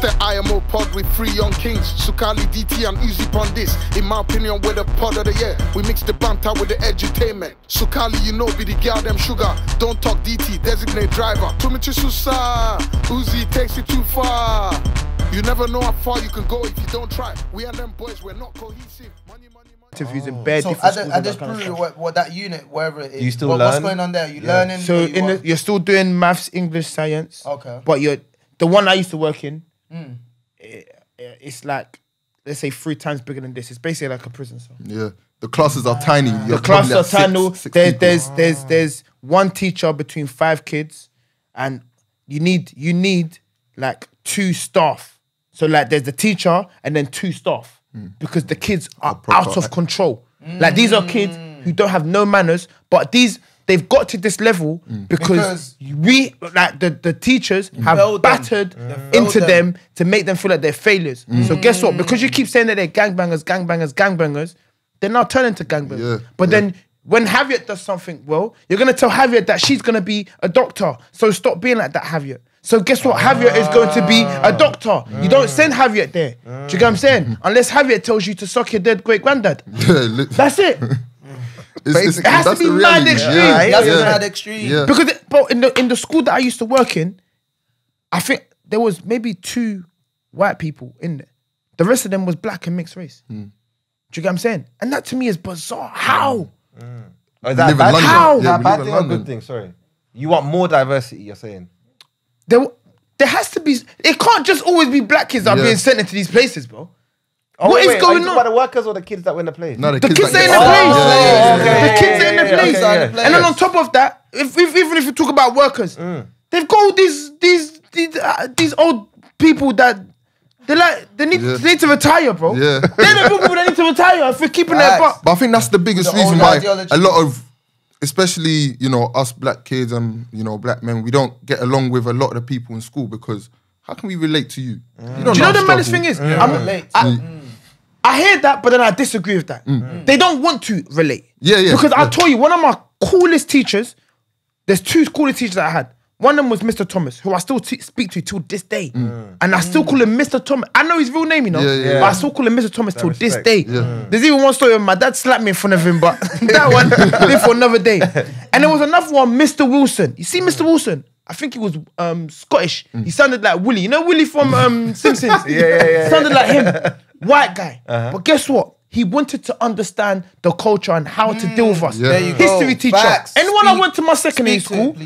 the IMO pod with 3 young kings, Sukali, DT and Uzi Pon this. In my opinion, we're the pod of the year. We mix the banter with the edutainment. Sukali, you know, be the girl them sugar. Don't talk DT, designate driver. Tumichi Susa, Uzi takes it too far. You never know how far you can go if you don't try. We and them boys, we're not cohesive. Money. Interviews in bed. So at this brewery, what that unit, wherever it is, you still what's going on there? You learning? So you're still doing maths, English, science. Okay. But the one I used to work in. It's like, let's say 3 times bigger than this. It's basically like a prison cell. Yeah, the classes are tiny. The classes are tiny. There's one teacher between 5 kids, and you need like 2 staff. So like there's the teacher and then 2 staff because the kids are out of control. Like these are kids who don't have no manners, but they've got to this level because we, like the teachers have battered into them to make them feel like they're failures. So guess what? Because you keep saying that they're gangbangers, they're now turning to gangbangers. But then when Javier does something well, you're going to tell Javier that she's going to be a doctor. So stop being like that, Javier. So guess what? Javier is going to be a doctor. You don't send Javier there. Do you get what I'm saying? Unless Javier tells you to suck your dead great granddad. That's it. It has to be mad extreme. Mad extreme. Yeah. Because but in the school that I used to work in, I think there was maybe 2 white people in there. The rest of them was black and mixed race. Do you get what I'm saying? And that to me is bizarre. How? Oh, is that a bad thing? How? Is that a bad thing or a good thing? Sorry. You want more diversity, you're saying? There has to be. It can't just always be black kids that are being sent into these places, bro. Oh, what is going on? About the workers or the kids that were in the place? No, the kids that are in get the place. sucked. The kids are in the place. And then on top of that, even if you talk about workers, they've got all these old people that they need to retire, bro. Yeah. They're the people that need to retire for keeping their butt. But I think that's the biggest reason why a lot of, especially, you know, us black kids and, you know, black men, we don't get along with a lot of the people in school because how can we relate to you? You Do you know the maddest thing is? I hear that, but then I disagree with that. They don't want to relate. Because I'll tell you, one of my coolest teachers, there's 2 coolest teachers that I had. One of them was Mr. Thomas, who I still speak to till this day. And I still call him Mr. Thomas. I know his real name, you know, but I still call him Mr. Thomas till this day. There's even one story where my dad slapped me in front of him, but that one, leave for another day. And there was another one, Mr. Wilson. You see Mr. Wilson? I think he was Scottish. He sounded like Willie. You know Willie from Simpsons? Sounded like him. White guy. But guess what? He wanted to understand the culture and how to deal with us. There you History go. teacher. Facts. Anyone I went to my secondary school,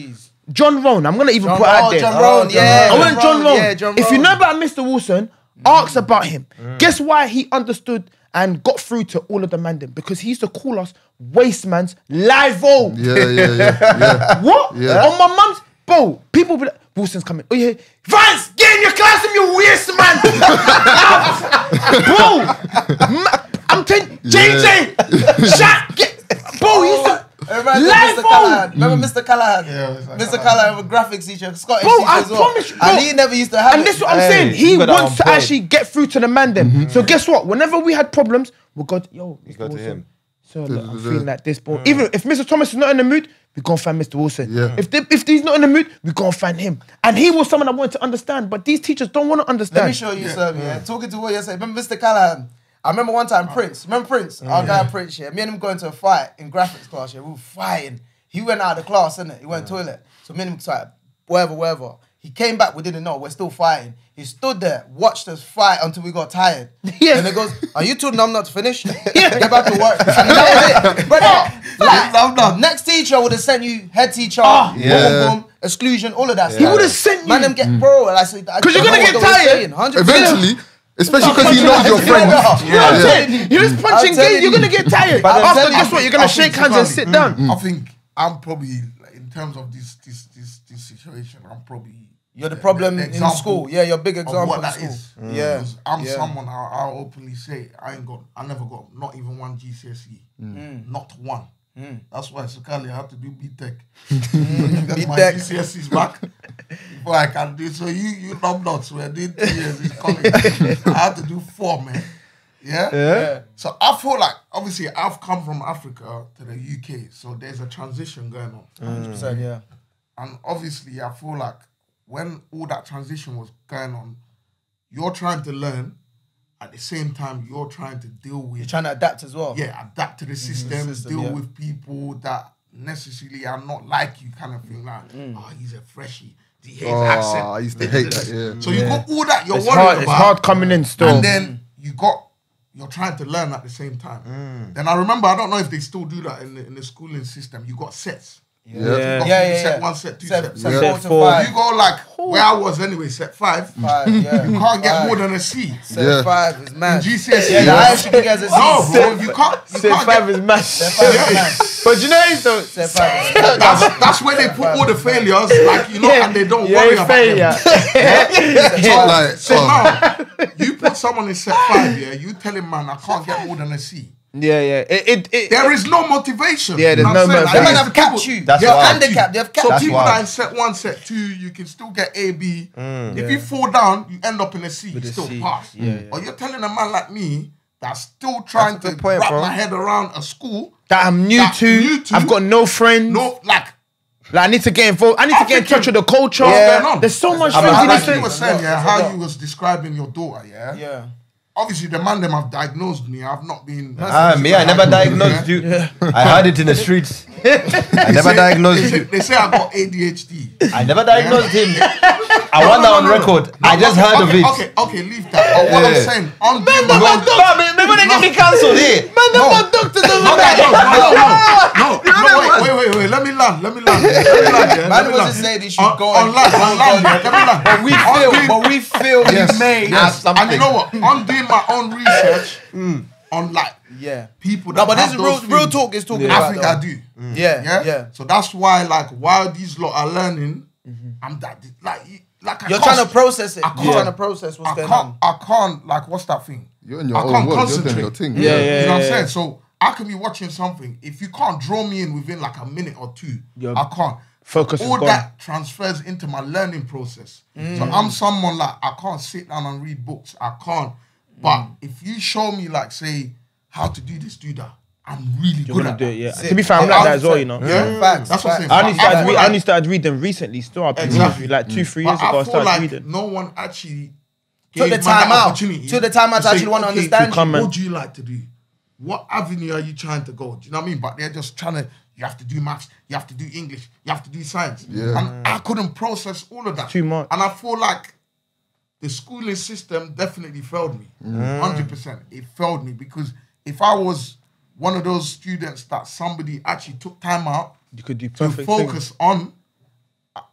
John Rohn. I'm going to even put out there. John Rohn, I went John Rohn. Yeah, John If you Rohn. know about Mr. Wilson, ask about him. Guess why he understood and got through to all of the mandem? Because he used to call us wastemans live-o. Yeah. What? Yeah. On my mum's... Bro, people be like, Wilson's coming. Oh yeah, Vance, get in your classroom, you waste man. Bro, I'm telling JJ, Shaq, bro, he used to Remember Mr. Callahan? Mr. Callahan was graphics teacher, Scottish bro, teacher I as well. promise you, bro. And he never used to have and it. this is what I'm saying. He you got that wants on to point. actually get through to the man them. So guess what? Whenever we had problems, we'll go to, go to him. So look, I'm feeling like this, bro. Even if Mr. Thomas is not in the mood, we go and find Mr. Wilson. If he's not in the mood, we go and find him. And he was someone I wanted to understand, but these teachers don't want to understand. Let me show you something. Talking to what you're saying. Remember Mr. Callahan? I remember one time Prince. Remember Prince? Our guy Prince. Yeah. Me and him going to a fight in graphics class. Yeah, we were fighting. He went out of the class, innit? He went to the toilet. So me and him started wherever. He came back. We didn't know. We're still fighting. He stood there, watched us fight until we got tired. And he goes, "Are you too numb not to finish? Get back to work." And that was it. Brother, next teacher would have sent you head teacher, boom, exclusion, all of that. He would have sent you. Man, them get bro. Because you're gonna get tired. Eventually, especially because he knows your friend. You know what I'm saying? You're just punching games. You're gonna get tired. But after, guess what? You're gonna shake hands and sit down. I think I'm probably, like, in terms of this situation, I'm probably. You're the problem in school. Yeah, you're a big example of what in that school. is. Yeah. I'm someone, I'll openly say, I never got, not even one GCSE. Not one. That's why Sukali I had to do BTech. Get my GCSEs back before I can do. So you numbnuts were doing 2 years in college. I had to do 4, man. Yeah? So I feel like, obviously, I've come from Africa to the UK, so there's a transition going on. 100%, yeah. And obviously, I feel like when all that transition was going on, you're trying to learn. At the same time, you're trying to deal with... You're trying to adapt as well. Yeah, adapt to the system, deal with people that necessarily are not like you kind of thing. Like, oh, he's a freshie. He hates accent. I used to hate that, yeah. So you got all that you're worried about. It's hard coming in still. And then you're trying to learn at the same time. Then I remember, I don't know if they still do that in the schooling system. You got sets. Set 1, set 2, set 4 to 5. You go like where I was anyway, set 5. You can't get more than a C. Set 5 is mad. GCSE. Yeah, the highest you can get is a C. No, bro, you can't. Set 5 is mad. Set 5 is mad. But you know, so Set 5 is mad. That's where they put all the failures, like, you know, and they don't worry about them. So now, you put someone in set 5, yeah, you tell him, man, I can't get more than a C. Yeah. There is no motivation. Yeah, there's no motivation. They might have capped you. That's You're wild. handicapped. They've capped So you. people that in set 1, set 2, you can still get A, B. If you fall down, you end up in a C. You still pass. Or you're telling a man like me that's still trying to wrap my head around a school that I'm new to. I've got no friends. No, like I need to get involved. I need to get in touch with the culture. There's so much things you need like you to... were saying, how you was describing your daughter, Yeah. Obviously, the man them have diagnosed me. I've not been... Me, I never diagnosed you. I heard it in the streets. I never diagnosed you. They say I got ADHD. I never diagnosed him. I want that on record. I just heard of it. Okay, leave that. But what I'm saying, on the Remember they get me cancelled here. Wait. Let me land. Man wasn't saying they should go on Let me land. But we feel we made something. And you know what? I'm doing my own research on like people that but this have is those real things. talk is talking I about think though. I do. Yeah. So that's why, like, while these lot are learning, I'm that like you're trying to process it. You're trying to process what's going on. I can't, like, what's that thing? You're in your own world. You're doing your thing. You know what I'm saying? So I can be watching something. If you can't draw me in within like a minute or two, I can't. Focus all that transfers into my learning process. So I'm someone like, I can't sit down and read books. I can't. But if you show me, like, say, how to do this, do that, I'm really good at that. To be fair, I'm like that as well, you know. That's what I'm saying. I only started reading recently. Still, I've been like 2-3 years ago. I started reading. No one actually took the time out. Took the time out to actually want to understand you. What do you like to do? What avenue are you trying to go? Do you know what I mean? But they're just trying to, you have to do maths, you have to do English, you have to do science. And I couldn't process all of that. Too much. And I feel like the schooling system definitely failed me. 100%. It failed me because if I was one of those students that somebody actually took time out you could do to focus on,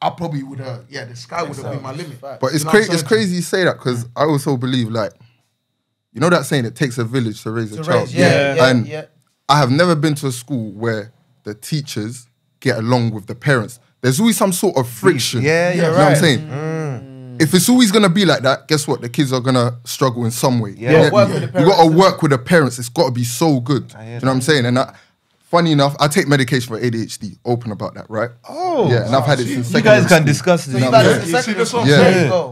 I probably would have, the sky would have been my limit. But it's crazy you say that because I also believe, like, you know that saying, it takes a village to raise a child? And I have never been to a school where the teachers get along with the parents. There's always some sort of friction. You know what I'm saying? If it's always going to be like that, guess what? The kids are going to struggle in some way. You got to work with the parents. It's got to be so good. Do you know what I'm saying? And funny enough, I take medication for ADHD. Open about that, right? And I've had it since secondary. You guys can discuss this.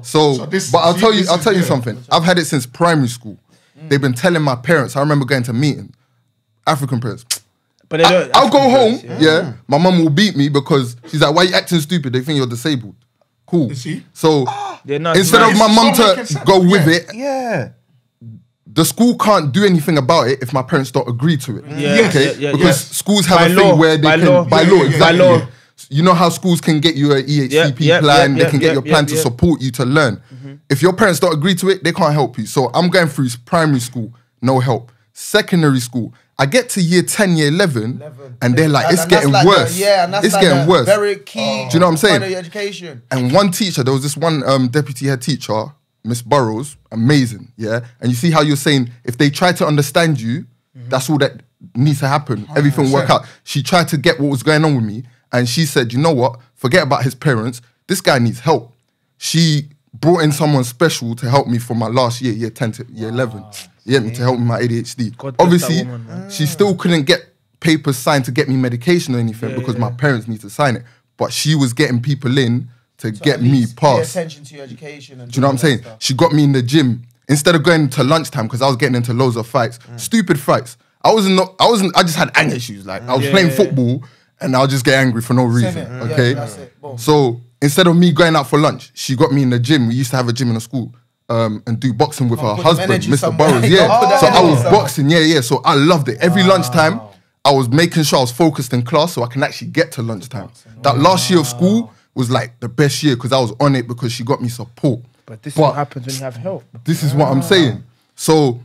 So, but I'll tell you something. I've had it since primary school. They've been telling my parents. I remember going to meetings, African parents. But they don't. I'll go home. My mum will beat me because she's like, "Why are you acting stupid? They think you're disabled." Cool. You see? So instead of my mum to go with it, the school can't do anything about it if my parents don't agree to it. Because schools have a thing where they can, by law. You know how schools can get you an EHCP plan, they can get your plan to support you to learn. If your parents don't agree to it, they can't help you. So I'm going through primary school, no help. Secondary school, I get to year 10, year 11, and they're like, it's getting worse. It's getting worse. Very key. Do you know what I'm saying? Education. And one teacher, there was this one deputy head teacher, Miss Burrows, amazing, And you see how you're saying, if they try to understand you, that's all that needs to happen. 100%. Everything will work out. She tried to get what was going on with me, and she said, you know what? Forget about his parents. This guy needs help. She brought in someone special to help me for my last year, year 10 to year 11. To help me with my ADHD. Obviously, she still couldn't get papers signed to get me medication or anything because my parents need to sign it. But she was getting people in to get me past. Pay attention to your education. And do you know what I'm saying? Stuff. She got me in the gym instead of going to lunchtime because I was getting into loads of fights, stupid fights. I just had anger issues. Like I was playing football and I'll just get angry for no reason. Okay, that's it. So instead of me going out for lunch, she got me in the gym. We used to have a gym in the school. and do boxing with her put husband, energy Mr. somewhere. Burrows. You Yeah, gotta put that so I energy was somewhere. boxing. Yeah. So I loved it. Every lunchtime, I was making sure I was focused in class so I can actually get to lunchtime. That last year of school was like the best year because I was on it because she got me support. But this is what happens when you have help. This is what I'm saying. So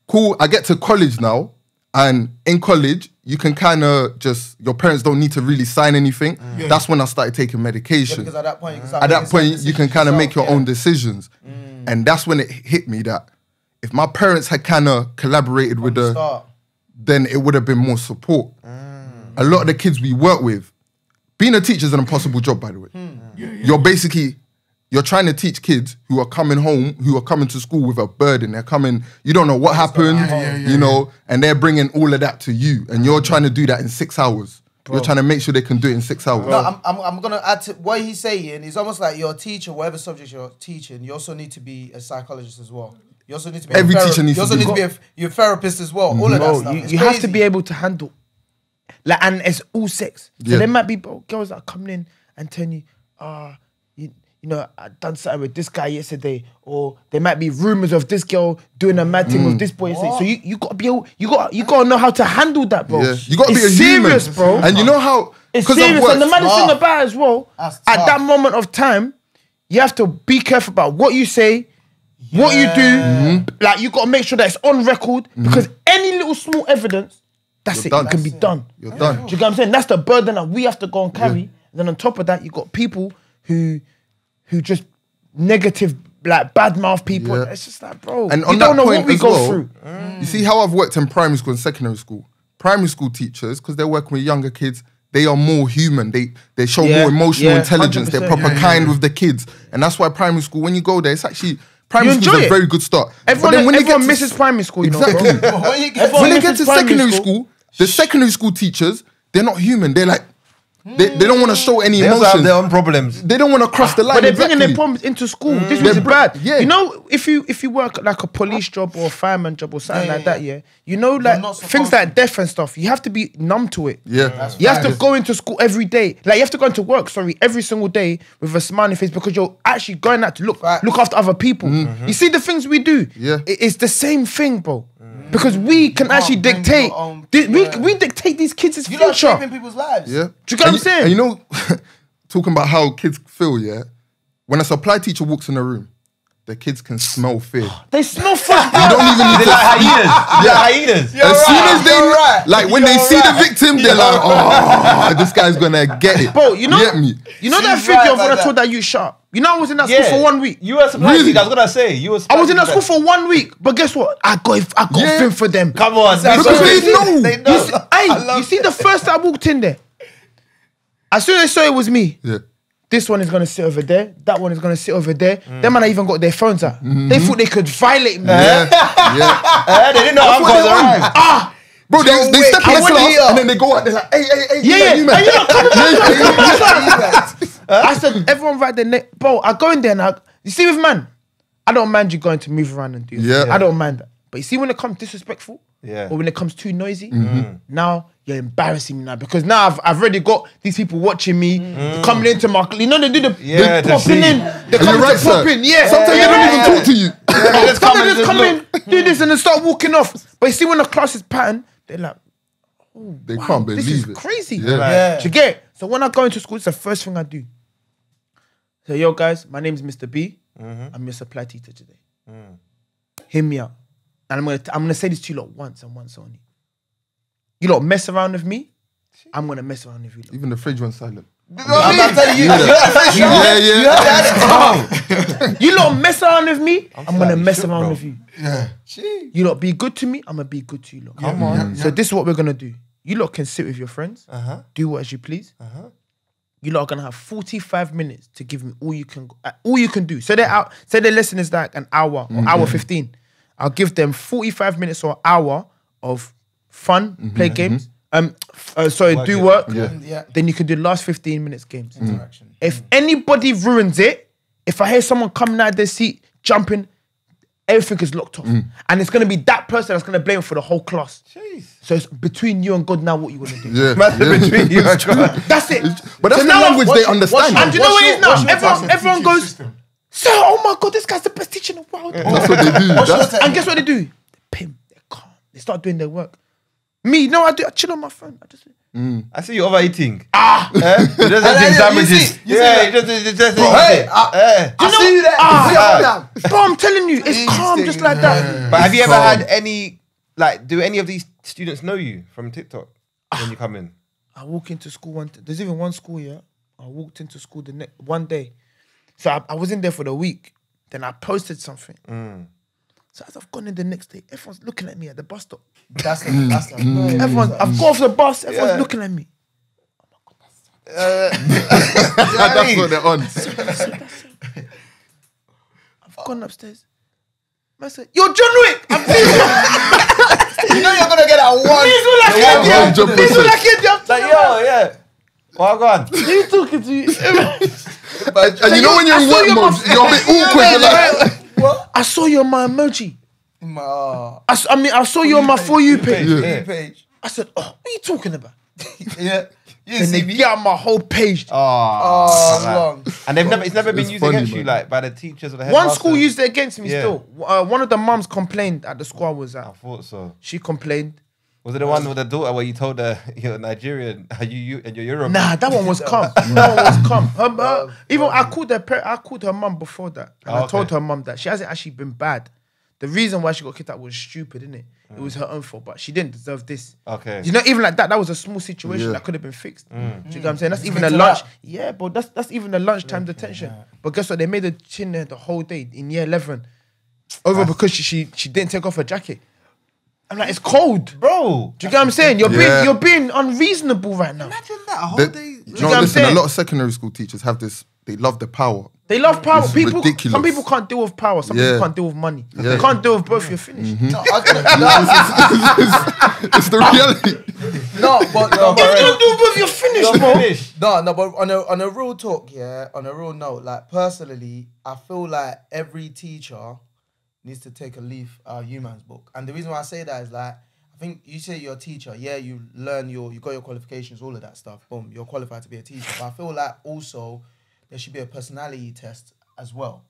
cool. I get to college now, and in college you can kind of just, your parents don't need to really sign anything. That's when I started taking medication. Because at that point, You can kind of make your own decisions. And that's when it hit me that if my parents had kind of collaborated with then it would have been more support. A lot of the kids we work with, being a teacher is an impossible job, by the way. You're trying to teach kids who are coming home, who are coming to school with a burden. They're coming, you don't know what happened, you know, and they're bringing all of that to you. And you're trying to do that in 6 hours. You're trying to make sure they can do it in 6 hours. No, I'm going to add to what he's saying. It's almost like you're a teacher, whatever subject you're teaching, you also need to be a psychologist as well. You also need to be Every teacher needs to be a therapist as well. All of that stuff. You have to be able to handle, like, and it's all sex. So there might be girls that are coming in and telling you, you know, I done something with this guy yesterday, or there might be rumors of this girl doing a mad thing with this boy yesterday. So you gotta be able, you gotta know how to handle that, bro. Yeah. You gotta be a serious, human, bro. And you know how it's serious. And the maddest thing about it as well, at that moment of time, you have to be careful about what you say, what you do. Like, you gotta make sure that it's on record, because any little small evidence, it can be done. You're done. Do you get what I'm saying? That's the burden that we have to go and carry. And then on top of that, you got people who just negative, like, badmouth people. Yeah. It's just like, bro, And you on don't that know what point we as go well, through. You see how I've worked in primary school and secondary school. Primary school teachers, because they're working with younger kids, they are more human. They show more emotional intelligence. They're proper kind with the kids. And that's why primary school, when you go there, it's actually, primary school is a very good start. Everyone misses primary school, you know, exactly. bro. When they get to secondary school, the secondary school teachers, they're not human. They're like, they don't want to show any They also emotions. have their own problems. They don't want to cross the line. But they're bringing their problems into school. This was bad. Yeah. You know, if you work like a police job or a fireman job or something like that, you know, like things like death and stuff, you have to be numb to it. Yeah. You have to go into school every day. Like, you have to go into work, every single day with a smiling face, because you're actually going out to look after other people. You see the things we do? Yeah. It's the same thing, bro. Because we can actually dictate. We dictate these kids' You're not future. shaping people's lives. Yeah. Do you get what I'm saying? And you know, talking about how kids feel, yeah? When a supply teacher walks in a room, the kids can smell fear. They smell fuck. You don't even need They're to like hyenas. They're hyenas. As soon as they, like, when they see the victim, they're like, oh, this guy's gonna get it. Bro, you know, Get me. you know that She's video right of when about I told that you shut up. You know, I was in that school for 1 week. You were surprised. Really? I was gonna say you were. I was in that school for 1 week, but guess what? I got Yeah. film for them. Come on, Because they know. They know. You see, the first time I walked in there, as soon as they saw it was me, Yeah. this one is gonna sit over there, that one is gonna sit over there. Them man even got their phones out. They thought they could violate me. Yeah. they didn't know That's what I'm they going want. Ah, Bro, they John step in Wick, the I went class here. and then they go out, they're like, hey, yeah. you man. And you know, come on. I said, everyone write their name. Bro, I go in there and you see with man, I don't mind you going to move around and do that. Yeah. I don't mind that. But you see when it comes disrespectful, Yeah. or when it comes too noisy, now you're embarrassing me now, because now I've already got these people watching me, coming into my, you know, they do the Yeah, they popping in, they're Are you coming right, to sir? pop in, yeah. Sometimes they don't even talk to you. Some of them just come in, do this, and then start walking off. But you see when the class is patterned, they're like, They can't believe this is it. crazy. Yeah. Do you get it? So when I go into school, it's the first thing I do. So, yo, guys, my name's Mr. B. I'm your supply teacher today. Hear me out. And I'm gonna say this to you lot once and once only. You lot mess around with me, I'm gonna mess around with you lot. Even the fridge went silent. I'm not telling you. You lot mess around with me, I'm gonna mess around with you. Yeah. You lot be good to me, I'm gonna be good to you lot. Come on. So this is what we're gonna do. You lot can sit with your friends, do what as you please. You lot are gonna have 45 minutes to give me all you can do. So they're out. Say their lesson is like an hour or hour 15. I'll give them 45 minutes or an hour of fun, play games. Do work. Yeah. Then you can do the last 15 minutes games. If anybody ruins it, if I hear someone coming out of their seat, jumping, everything is locked off. And it's going to be that person that's going to blame for the whole class. So it's between you and God now what you want to do. between you and God. That's it. But that's So the now language they understand. And do you know what it is now? Everyone goes, Sir, oh my God, this guy's the best teacher in the world. That's what they do. And guess what they do? They pimp, they're calm. They start doing their work. Me, no, I chill on my phone. I see you overeating. He doesn't eat sandwiches. Yeah, he just Hey, I see you there. Bro, I'm telling you, it's calm just like that. But have you ever had any, like, do any of these students know you from TikTok when you come in? I walk into school there's even one school here. I walked into school one day. So I was in there for the week. Then I posted something. So as I've gone in the next day, everyone's looking at me at the bus stop. That's I've got off the bus, everyone's looking at me. That's what they're on. I've gone upstairs. I said, "You're John Wick." You know you're gonna get that one. These were like India. Like, yo, yeah. Well, go on. He's talking to you. And you know when you're in work mode, you're a bit awkward. You're like, What? I saw you on my emoji. I saw you on my For You page. I said, "Oh, what are you talking about?" Yeah. And they get on my whole page. Long. And it's never been used funny, against you, man. like, by the teachers or the headmasters. One school used it against me Yeah. still. One of the mums complained at the school I was I at. thought so. She complained. Was it the one with the daughter where you told her you're Nigerian and you're European? Nah, that one was calm. That one was calm. Even I called her mum before that. And I told her mum that she hasn't actually been bad. The reason why she got kicked out was stupid, innit? It was her own fault, but she didn't deserve this. Okay. You know, even like that was a small situation that could have been fixed. Do you know what I'm saying? That's even a lunch. Yeah, but that's even a lunchtime detention. But guess what? They made her chin there the whole day in year 11. Because she didn't take off her jacket. I'm like, it's cold. Bro. Do you get what I'm saying? You're being unreasonable right now. Imagine that a whole day. listen, a lot of secondary school teachers have this, they love the power. They love power. It's People, ridiculous. some people can't deal with power. Some people can't deal with money. Yeah. They can't deal with both. You're finished. No, It's the reality. but If you don't do both, you're finished, bro. No, but on a real talk, on a real note, like personally, I feel like every teacher needs to take a leaf out of Human's book. And the reason why I say that is like, I think you say you're a teacher, you learn you got your qualifications, all of that stuff, boom, you're qualified to be a teacher. But I feel like also there should be a personality test as well.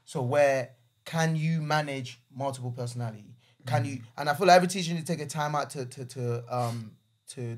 So where can you manage multiple personality? Can you? And I feel like every teacher needs to take a time out to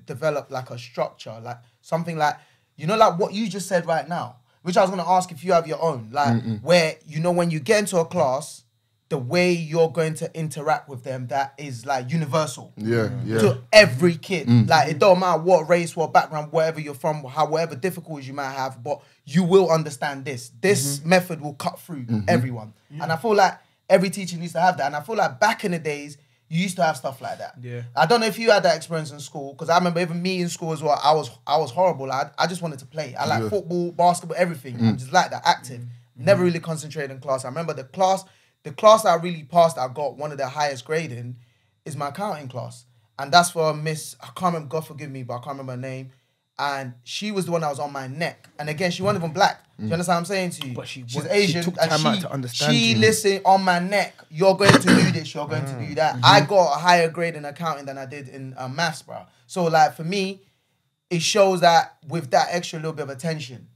develop like a structure, like something like, you know, like what you just said right now, which I was gonna ask if you have your own, like where, you know, when you get into a class, the way you're going to interact with them, that is like universal. To every kid. Like it don't matter what race, what background, wherever you're from, however difficulties you might have, but you will understand this. This method will cut through everyone. And I feel like every teacher needs to have that. And I feel like back in the days, you used to have stuff like that. I don't know if you had that experience in school, because I remember even me in school as well, I was horrible. I just wanted to play. I like football, basketball, everything. I'm just like that, active. Never really concentrated in class. I remember the class I really passed, I got one of the highest grade in, is my accounting class. And that's for Miss, I can't remember, God forgive me, but I can't remember her name. And she was the one that was on my neck. And again, she wasn't even black. Do you understand what I'm saying to you? But she's Asian. She took and time out to understand she you. listened on my neck. You're going to do this, you're going to do that. I got a higher grade in accounting than I did in maths, bro. So like for me, it shows that with that extra little bit of attention,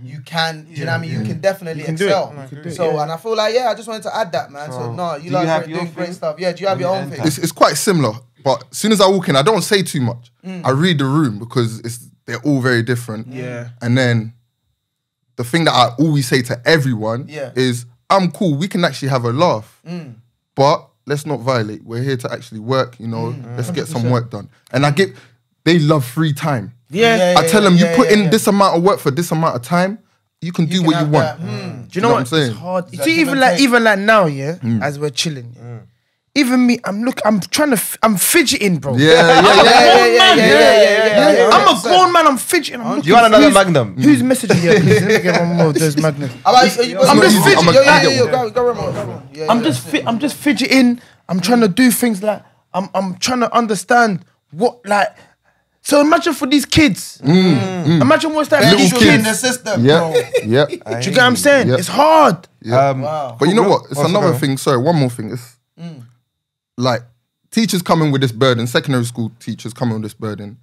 you can, you know what I mean? You can definitely excel. And I feel like, I just wanted to add that, man. So no, you like doing great stuff. Yeah, do you have your own thing? It's quite similar, but as soon as I walk in, I don't say too much. I read the room because they're all very different. And then the thing that I always say to everyone is, I'm cool, we can actually have a laugh, but let's not violate. We're here to actually work, you know, let's get some work done. And they love free time. I tell them, you put in this amount of work for this amount of time, you can do what you want. Do you know what I'm saying? It's hard. It's See, even like now, as we're chilling, even me, I'm fidgeting, bro. Yeah. I'm a grown man, I'm fidgeting. I'm You want another Magnum? Who's messaging you? Please, let me get one more of those magnets. I'm just fidgeting. Go I'm just fidgeting. I'm trying to do things like, I'm trying to understand what, like, so imagine for these kids. Imagine what's that little kids in the system, bro. Do you get what I'm saying? It's hard. Wow. But you know what? It's another thing. Sorry, one more thing. It's like teachers coming with this burden, secondary school teachers coming with this burden.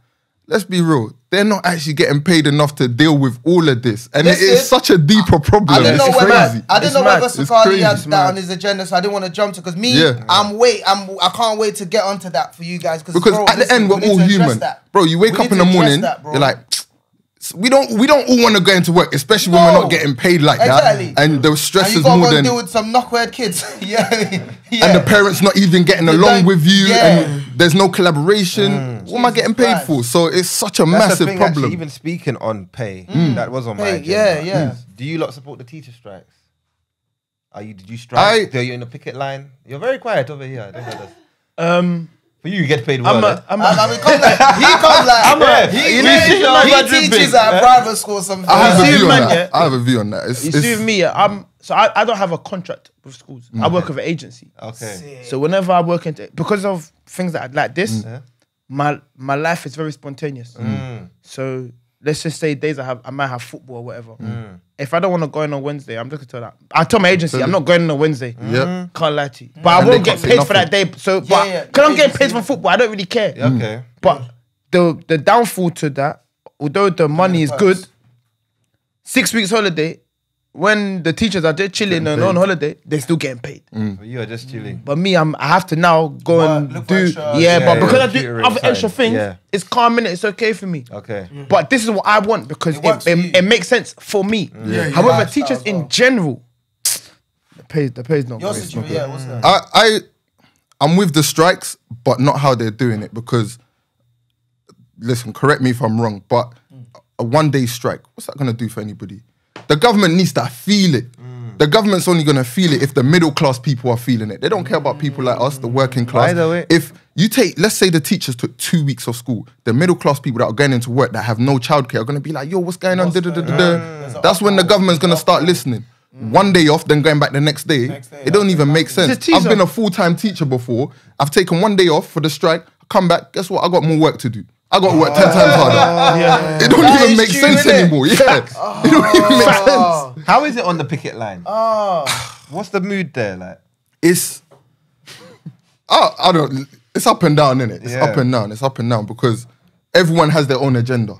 let's be real. They're not actually getting paid enough to deal with all of this. And it Listen, is such a deeper problem. I didn't know It's whether crazy. I didn't know whether Sakali had that on his agenda, so I didn't want to jump to because I can't wait to get onto that for you guys Because bro, at the end, we're all human. Bro, you wake up in the morning, you're like, we don't all want to go into work, especially when we're not getting paid like that. And the stress is more than... And you got to deal with some knockhead kids. And the parents not even getting along with you, and there's no collaboration. What am I getting paid for? So it's such a massive problem. Actually, even speaking on pay, that was on my agenda. Yeah. Do you lot support the teacher strikes? Did you strike? Are you in the picket line? You're very quiet over here. I don't know this. For you get paid well. He teaches at a private school. I have a view on that. You see with me, so I don't have a contract with schools. I work with an agency. Okay. So whenever I work because of things like this, my life is very spontaneous. So let's just say days I might have football or whatever. If I don't want to go in on Wednesday, I'm just gonna tell that. I tell my agency I'm not going in on Wednesday. Can't lie to you. But I won't get paid for that day. So because I'm getting paid for football, I don't really care. Okay. But the downfall to that, although the money is good, 6 weeks holiday, when the teachers are there chilling and on holiday, they're still getting paid. You are just chilling. But me, I have to now go and do but because I do other extra things, it's calm, it's okay for me. Okay. But this is what I want because it makes sense for me. However, teachers in general, the pay's not Your great. situation, what's that? I'm with the strikes, but not how they're doing it. Because, listen, correct me if I'm wrong, but a one-day strike, what's that going to do for anybody? The government needs to feel it. The government's only going to feel it if the middle class people are feeling it. They don't care about people like us, the working class. By the way, if you take, let's say the teachers took 2 weeks of school, the middle class people that are going into work that have no childcare are going to be like, yo, what's going on? That's when the government's going to start listening. One day off, then going back the next day. It don't even make sense. I've been a full-time teacher before. I've taken 1 day off for the strike. I come back, guess what? I got more work to do. I got to work 10 times harder. It don't even make sense anymore. It don't even make sense. How is it on the picket line? What's the mood there like? It's I don't. It's up and down, innit? It's up and down. It's up and down because everyone has their own agenda.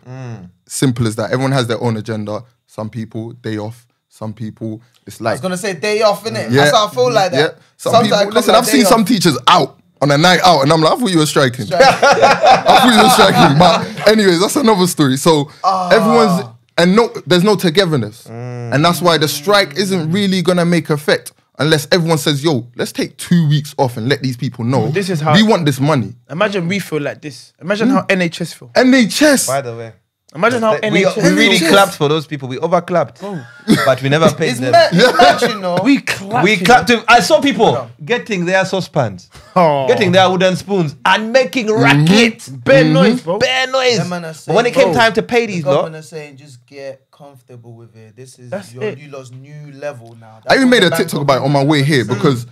Simple as that. Everyone has their own agenda. Some people day off. Some people it's like I was gonna say day off, innit? Yeah. That's how I feel like that. Yeah. Some people, listen, I've seen some teachers out on a night out, and I'm like, I thought you were striking. I thought you were striking. But anyways, that's another story. So everyone's there's no togetherness, and that's why the strike isn't really gonna make effect unless everyone says, "Yo, let's take 2 weeks off and let these people know this is how we want this money." Imagine we feel like this. Imagine how NHS feel. NHS. By the way. Imagine how We really clapped for those people. We overclapped, but we never paid them. Imagine, no. We clapped. We clapped. I saw people getting their saucepans, getting their wooden spoons, and making racket. Bare noise, bro. Bare noise. Them man are But saying, when it came time to pay these the lot, government are saying just get comfortable with it. This is you lot's new level now. I even made a TikTok about it on my way here because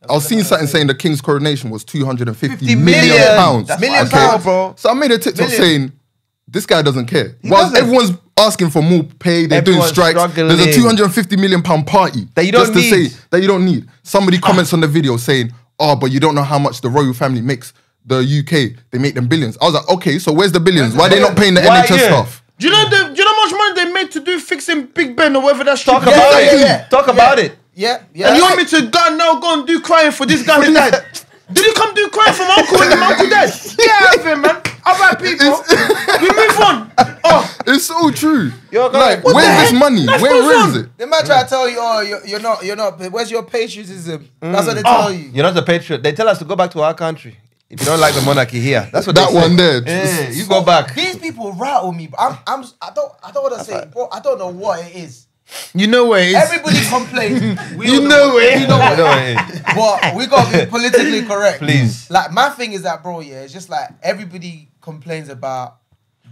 I was seeing something saying the King's coronation was 250 million pounds. Million pounds, bro. So I made a TikTok saying, this guy doesn't care. Whilst everyone's asking for more pay, they're doing strikes. There's a 250 million pound party that you don't just to say that you don't need. Somebody comments on the video saying, "Oh, but you don't know how much the royal family makes. The UK, they make them billions." I was like, okay, so where's the billions? Why are they not paying the NHS stuff? Do you know how much money they made to do fixing Big Ben or whatever that talk about it. Talk about it. Yeah. And you want me to go and do crying for this guy who died? Did you come do crying for my uncle when my uncle died? Yeah, out of here, man. All right, people. We move on. Oh, it's so true. Like, where's this money? Where is it? They might try to tell you, oh, you're not. Where's your patriotism? That's what they tell you. You're not a patriot. They tell us to go back to our country. If you don't like the monarchy here, that's what that they say. one there. Yeah, you go back. These people rattle me, but I don't want to say, bro. I don't know what it is. You know where it is. Everybody complains. You know where we know where it is. But we gotta be politically correct. Please. Like my thing is that, bro. Yeah, it's just like everybody complains about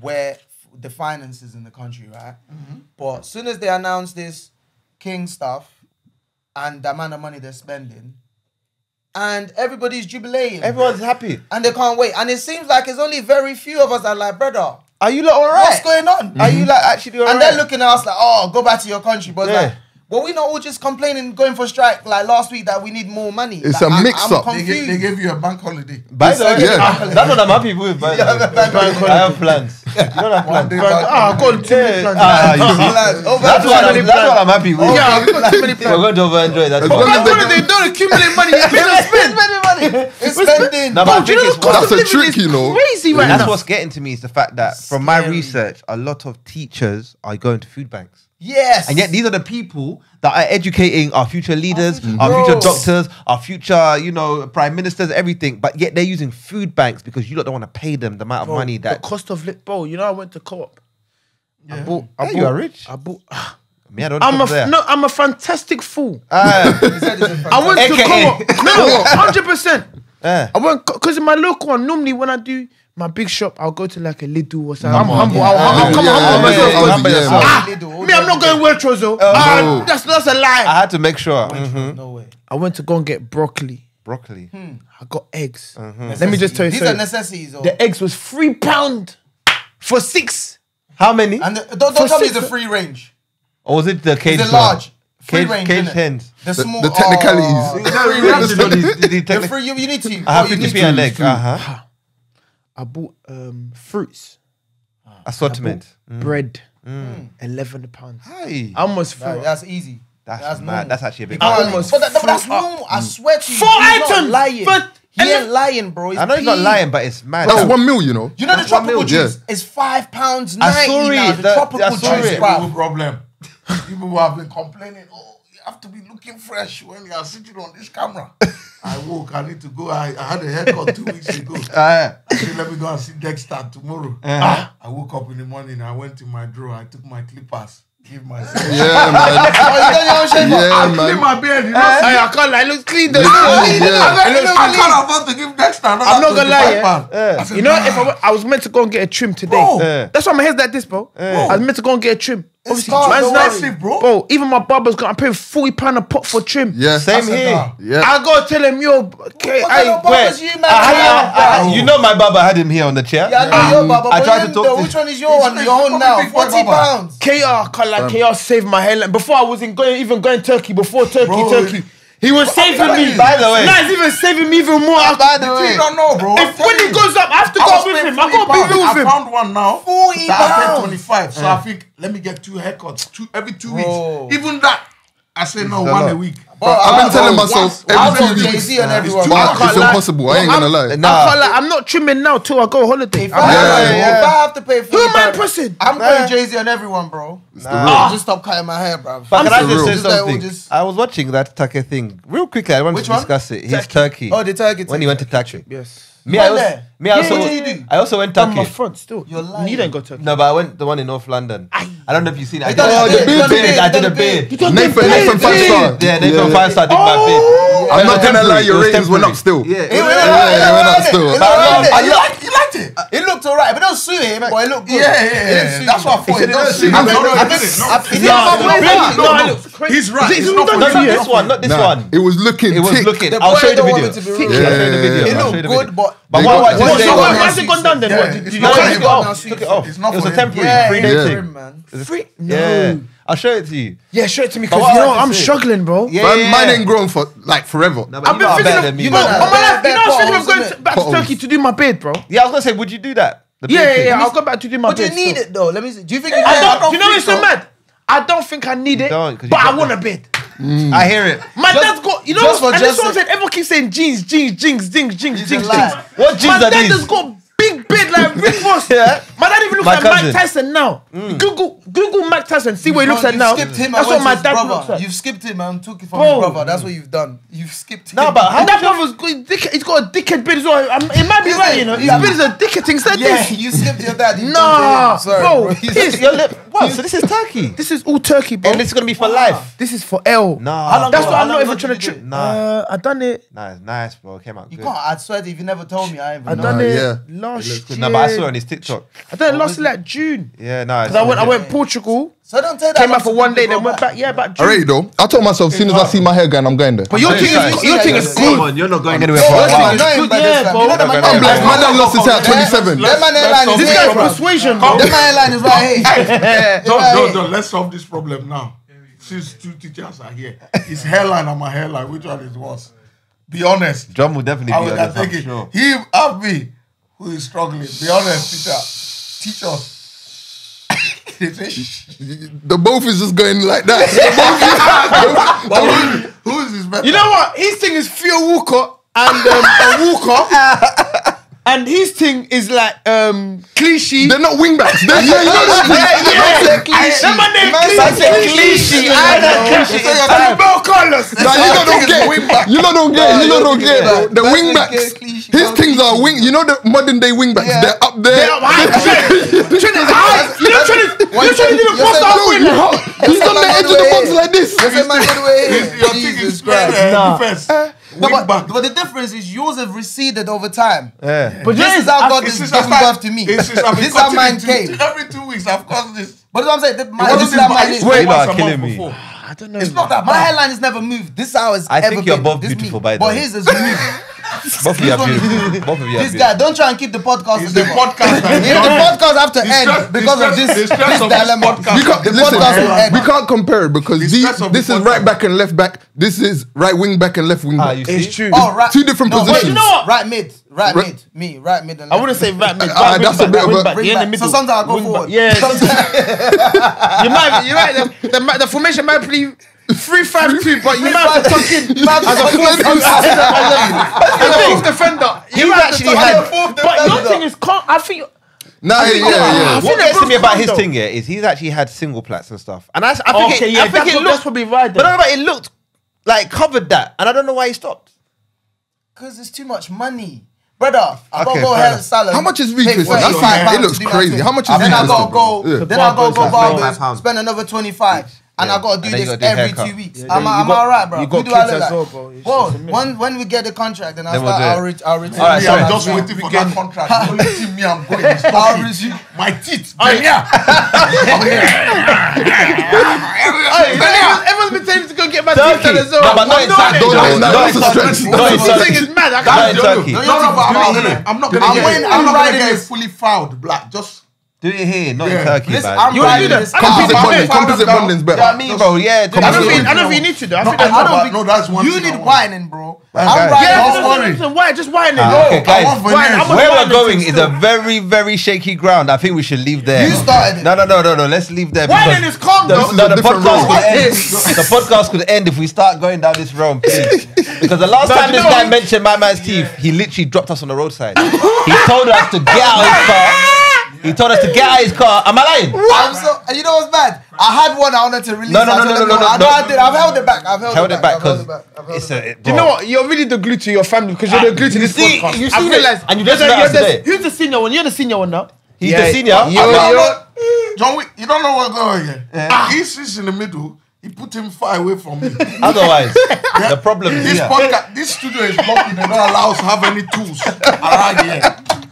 where the finances in the country, right? But as soon as they announce this King stuff and the amount of money they're spending, and everybody's jubilating, everyone's happy, and they can't wait. And it seems like it's only very few of us that are like, brother, are you lot alright? What's going on? Are you like actually alright? And they're looking at us like, oh, go back to your country. But it's like, Well, we not all just complaining, going for strike like last week that we need more money. It's like, a mix-up. I'm They confused. gave you a bank holiday. By the way, Yeah. that's what I'm happy with. By the way. I have plans. You don't have plans. I've got too many plans. That's what I'm happy with. Yeah, I've got too many We're plans. going to over-enjoy that. As long as they- They don't accumulate money. It's spending. No, but I think it's That's a trick, you know. Crazy right That's now. what's getting to me is the fact that from my research, a lot of teachers are going to food banks. Yes. And yet these are the people that are educating our future leaders, our Bro. future doctors, our future, prime ministers, everything. But yet they're using food banks because you lot don't want to pay them the amount of money The that... cost of bro, you know, I went to co-op. I bought. you are rich. I bought. Me, I don't I'm shop there. I'm a fantastic fool. Ah, I went to AKA. co-op. No, 100%. eh. I went because in my local one, normally when I do my big shop, I'll go to like a Lidl or something. I'm on, humble. yeah. I'll come humble myself. Yeah. Me, I'm not going Waitrose though. no. That's a lie. I had to make sure. Mhm. No way. I went to go and get broccoli. Broccoli. I got eggs. Let me just tell you These are something. necessities. Though. The eggs was £3 for 6. How many? And don't For tell me six- the free range. Or was it the cage? It's a large. Free Cage, range. cage innit? hens. The small. the technicalities. The free range. The free. You need to. I have you 50p need an to. egg. Uh-huh. I bought fruits, Assortment. bread, £11. Hi. I almost threw up. That's easy. That's mad. normal. That's actually a big I deal. almost But that's threw up. normal. I swear to you. 4 he's not items, lying. but- He ain't lying, bro. I know he's not lying, but it's mad. That's 1 mil, you know. You know the That's 1 tropical mil, juice yeah. is £5.90 I saw now. it. The I tropical saw juice, it. bro. No problem. People who have been complaining, oh, you have to be looking fresh when you are sitting on this camera. I woke, I need to go. I had a haircut 2 weeks ago. I said, let me go and see Dexter tomorrow. I woke up in the morning, I went to my drawer, I took my clippers, give myself. Yeah, man. Oh, you done your own shave? Yeah, I clean man. my beard, you know. I can't lie. It looks clean though. Yeah. I can't afford to give Dexter another I'm not gonna lie, £25. yeah. I said, You know, nah. if I was meant to go and get a trim today. Bro. That's why my hair's like this, bro. I was meant to go and get a trim. Obviously, hard, man's don't like- worry, bro. even my barber's got. I'm paying £40 a pot for trim. Yeah. Same said, here. nah. Yeah. I gotta tell him, yo, okay, What kind of barbers you, man? You know my barber had him here on the chair. Yeah, I know your barber. I but tried him to talk though, to which one is your one? Your own now? £40. KR, can't like KR saved my hairline. Before I wasn't even going Turkey, before Turkey. He was saving me. By the way. Now he's even saving me even more. By the way. You don't know, bro. If when he goes up, I have to I go was with paying him. I gotta be real £40. with him. I found one now. £40. That I paid 25. So I think, let me get 2 haircuts every 2 Bro. weeks. Even that, I say no, a one lot. a week. I've been telling myself I'll every go 2 weeks. Jay-Z on everyone. But can't it's lie. impossible. I ain't gonna lie. Nah. I can't lie, I'm not trimming now till I go on holiday. If I have to pay Who am I £40, pressing? I'm going Jay-Z on everyone, bro. Just stop cutting my hair, bro. But can I for just real. say Just let it all something? just- I was watching that Take thing real quickly. I wanted Which to one? discuss it. His Turkey. Oh, the Turkey When he went to Turkey. Yes. Me, You I went also, there? me, I also, What did you do? I also went On my Turkey. front still. You're lying. You didn't go Turkey. No, but I went the one in North London. I don't know if you've seen it. I done did the beard, a beard. I done did a the beard. beard. Nathan 5-star. Yeah, Nathan 5-star did my beard. I'm not gonna lie, your It was ratings went up temporary. still. Yeah. It went up still. You liked it? It looked alright, but don't sue him, but it looked good. Yeah. That's what I thought. Don't see. I No, he's right. Is it- It's is it not done for to you. you? This one, not this Nah, one. it was looking It was tick. looking. The I'll show you the boy video. don't want it to be I'll real. show you the video. It I'll show you looked the good, video. but But They why got- was Why it is there? it Why has it gone down then? Yeah, What, did it's you not know for it him. off? Took it off. It's not It was for a him. temporary yeah, 3-day it's thing. him, man. Yeah. I'll show it to you. Yeah, show it to me But because what you I know like to I'm say- struggling, bro. Yeah. Mine ain't grown for like forever. No, but I've you been lot are thinking better of, than me, you bro. know, on my life, you know, I was thinking of Potholes, going innit? back to Potholes. Turkey to do my beard, bro. Yeah, I was gonna say, would you do that? The beard thing? Yeah, I'll go back to do my But you beard. need still. it though. Let me see. Do you think you I need it? don't. You know what's so mad? I don't think I need it, don't, 'cause you but I got want that. a beard. I hear it. My dad's got, you know, just for and this just one said, everyone keeps saying jeans. a lie. What jeans My are dad these? has got big beard like Rick Ross. Yeah. My dad even looks My like cousin. Mike Tyson now. Google Mike Tyson, see what he looks like You've now. skipped him. That's what my dad looks like. You've skipped him and took it from Bro. his brother. That's what you've done. You've skipped him. No, but how And that brother's got, he's got a dickhead beard as well. It might be Is right, it? you know. His Yeah. beard is a dickhead thing. Instead Yeah, this. you skipped your dad. You've Nah, done to him. Sorry, bro. bro. Your lip. What? So this is Turkey. This is all Turkey, bro. And this is gonna be for life. This is for L. Nah. That's why How I'm not long even ago trying did to you trip. do it? I done it. Nice, nice, bro. Came out You good. can't. I swear to you, if you never told me, I ain't I even done know. it yeah. last year. No, but I saw it on his TikTok. I done it last year, like June. Yeah, no. Because I went Portugal, So don't take that. came long back for to one day, go then went back. Yeah, back June. Alright though. I told myself as soon as I see my hair going, I'm going there. But your thing is Come good. on, you're not going anywhere Oh, for a what while. you doing, Good, man, yeah, this bro. time? You know that I'm man I'm airline- blessed. My dad lost his hair at 27. That man airline is This here, guy's bro. persuasion, bro. That man airline is right here. Don't. Let's solve this problem now. since 2 teachers are here. His hairline and my hairline, which one is worse? Be honest. John will definitely be honest, I'm sure. He have me, who is struggling. Be honest, teacher. Teach us. The both is just going like that. Who is this better? You know what? His thing is Theo Walker and Walker. And his thing is like cliche. They're not wingbacks. They're Cliche. Cliche. You don't get. The wingbacks. His things are wing. You know the modern day wingbacks. They're up there. Trent is high. You know Trent didn't post out wing. He's on the edge of the box like this. Jesus Christ. No, but the difference is yours have receded over time. Yeah. But this is how God is giving birth to me. This is how mine came. Every 2 weeks I've caused this. But that's what I'm saying. This is mine is. Wait, you are killing me. I don't know. It's not that My bad. hairline has never moved. This is how it's I ever think you're been. both This beautiful, me. by the But way. his is moved. Both of you are beautiful. Both of you are This beautiful. guy, don't try and keep the podcast. It's the podcast. The podcast have to end because of this dilemma. We can't compare it because this is right back and left back. This is right wing back and left wing back. You see? It's true. Oh, right. Two different But positions. you know what? Right mid. Right mid. Me. Right mid. And I wouldn't say right mid. That's a bit of a- Bring back. So sometimes I go forward. Yeah. You're right. The formation might be 3-5-2, but you might have to tuck in as a fourth defender. He actually had. But your thing is, I think. Nah, yeah. What gets to me about his thing here is he's actually had single plats and stuff, and I think it looked. That's probably right. But it looked like covered that, and I don't know why he stopped. Because it's too much money. Brother, I gotta Okay, go fair hair enough. salon. How much is pay Rufus? That's £35 it looks to do my crazy. thing. How much is Then I Rufus? gotta go. Yeah. Then I gotta go £25. barbers, spend another 25. And I gotta do And then you this gotta do every haircut. 2 weeks. Yeah, Am you I got- alright, bro? you got We do all kids of as that. well, bro. It's Bro, just a minute. when we get the contract, then Then we'll do it. I'll return. All right, Me, so I'm just waiting for that contract. The only team me, I'm going is I'll talking. resume. My teeth. Yeah. Everyone's been telling me to go get my Turkey. teeth done as well. No, but not in Turkey. That's a stretch. The thing is mad. I Not can't in Turkey. I'm not gonna riding get this. fully fouled black. Just Do it here, not in Yeah. Turkey, Listen, man. I'm You riding do this that. car. Composite bonding's better. You know what I mean, bro? Yeah. do I that. don't think you need to though. I think I that's don't not. think no, that's one you thing I need want. whining, bro. Guys. I'm riding. Yeah, Don't worry. why? Just whine it. Okay, guys. I want veneers. I'm Where a we're whining going thing is still. a very, very shaky ground. I think we should leave there. You started it. No. Let's leave there. Whining because is calm the, though. no, the different podcast road. could end. The podcast could end if we start going down this road, please. Because the last time you this know guy what? mentioned my man's teeth, he literally dropped us on the roadside. He told us to get out of his car. He told us to get out of his car. Am I lying? And you know what's bad? I had one I wanted to release. No. I know I did. I've held it back. I've held it back because because it's Do you know what? You're really the glue to your family because you're the glue to this see- podcast. you I've see realized. it, and you just met us today. Who's the senior one? You're the senior one now. He's the senior. John Wick, you don't know what's going on here. He sits in the middle. He put him far away from me. Otherwise, the problem is This here. podcast, this studio is blocking. They don't allow us to have any tools around here.